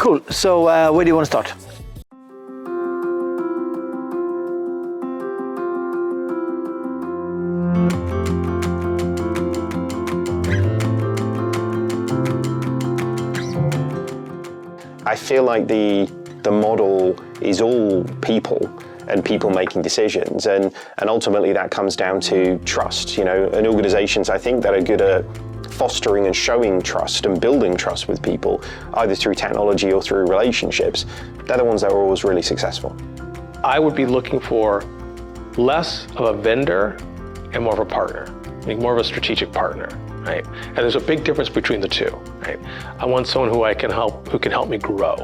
Cool. So where do you want to start? I feel like the model is all people and people making decisions, and ultimately that comes down to trust. You know, and organizations I think that are good at fostering and showing trust and building trust with people, either through technology or through relationships, they're the ones that are always really successful. I would be looking for less of a vendor and more of a partner, more of a strategic partner, right? And there's a big difference between the two, right? I want someone who can help me grow,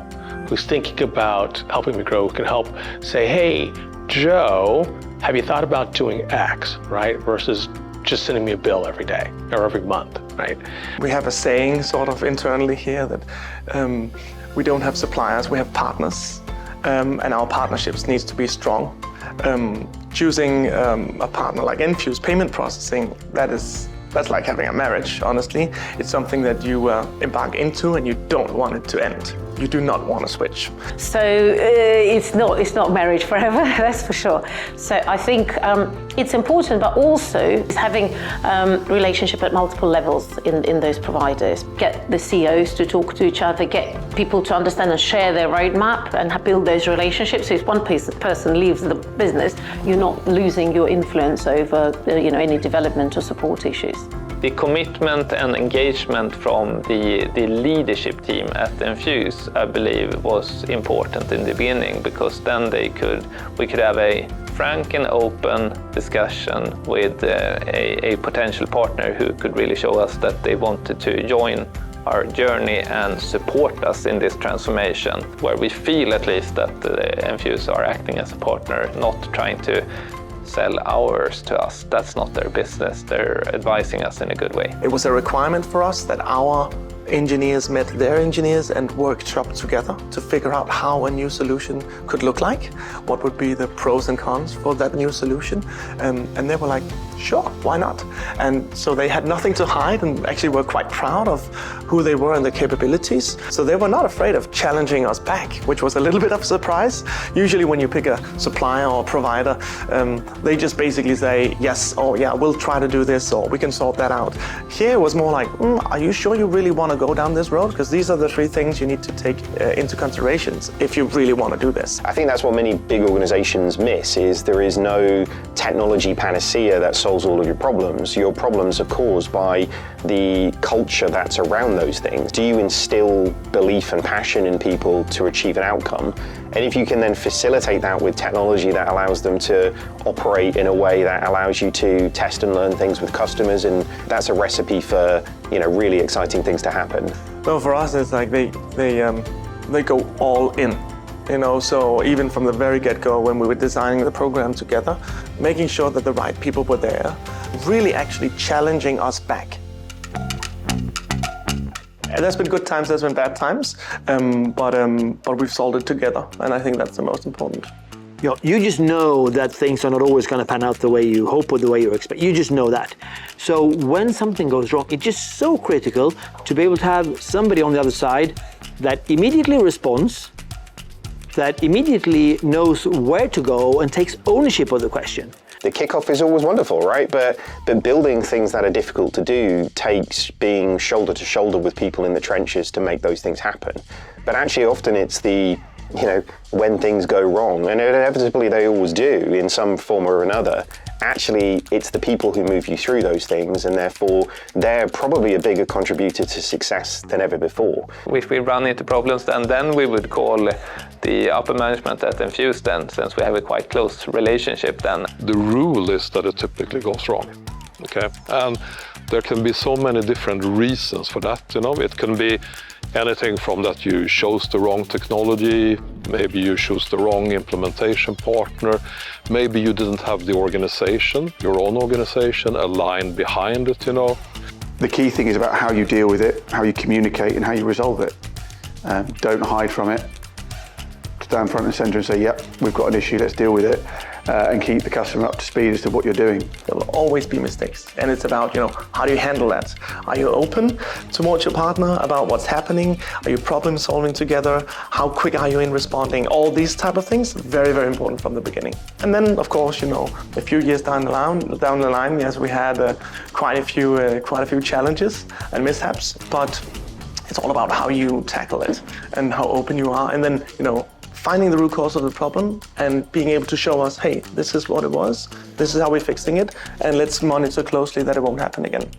who's thinking about helping me grow, who can help say, hey, Joe, have you thought about doing X, right? Versus just sending me a bill every day or every month, right? We have a saying sort of internally here that we don't have suppliers, we have partners, and our partnerships needs to be strong. Choosing a partner like Enfuce payment processing, that's like having a marriage, honestly. It's something that you embark into and you don't want it to end. You do not want to switch. So it's not marriage forever, that's for sure. So I think it's important, but also having relationship at multiple levels in those providers. Get the CEOs to talk to each other, get people to understand and share their roadmap and build those relationships. So if one person leaves the business, you're not losing your influence over any development or support issues. The commitment and engagement from the leadership team at Enfuce, I believe, was important in the beginning, because then we could have a frank and open discussion with a potential partner who could really show us that they wanted to join our journey and support us in this transformation, where we feel at least that Enfuce are acting as a partner, not trying to sell hours to us. That's not their business. They're advising us in a good way. It was a requirement for us that our engineers met their engineers and workshopped together to figure out how a new solution could look like, what would be the pros and cons for that new solution. And they were like, sure, why not? And so they had nothing to hide and actually were quite proud of who they were and their capabilities. So they were not afraid of challenging us back, which was a little bit of a surprise. Usually when you pick a supplier or provider, they just basically say, yes, or yeah, we'll try to do this, or we can sort that out. Here it was more like, are you sure you really want to go down this road? Because these are the 3 things you need to take into considerations if you really want to do this. I think that's what many big organizations miss, is there is no technology panacea that solves all of your problems. Your problems are caused by the culture that's around those things. Do you instill belief and passion in people to achieve an outcome? And if you can then facilitate that with technology that allows them to operate in a way that allows you to test and learn things with customers, and that's a recipe for really exciting things to happen. So for us, it's like they go all in. So even from the very get-go, when we were designing the program together, making sure that the right people were there, really actually challenging us back. And there's been good times, there's been bad times, but we've solved it together, and I think that's the most important. You just know that things are not always going to pan out the way you hope or the way you expect. You just know that. So when something goes wrong, it's just so critical to be able to have somebody on the other side that immediately responds, that immediately knows where to go and takes ownership of the question. The kickoff is always wonderful, right? But building things that are difficult to do takes being shoulder to shoulder with people in the trenches to make those things happen. But actually often it's when things go wrong, and inevitably they always do in some form or another, actually it's the people who move you through those things, and therefore they're probably a bigger contributor to success than ever before. If we run into problems, then we would call the upper management at Enfuce then, since we have a quite close relationship then. The rule is that it typically goes wrong, okay? And there can be so many different reasons for that, It can be anything from that you chose the wrong technology, maybe you chose the wrong implementation partner, maybe you didn't have the organization, your own organization, aligned behind it, The key thing is about how you deal with it, how you communicate and how you resolve it. Don't hide from it. Stand front and center and say, yep, we've got an issue, let's deal with it. and keep the customer up to speed as to what you're doing. There will always be mistakes, and it's about, how do you handle that? Are you open towards your partner about what's happening? Are you problem solving together? How quick are you in responding? All these type of things, very, very important from the beginning. And then, of course, a few years down the line, yes, we had quite a few challenges and mishaps, but it's all about how you tackle it and how open you are, and then, finding the root cause of the problem and being able to show us, hey, this is what it was, this is how we're fixing it, and let's monitor closely that it won't happen again.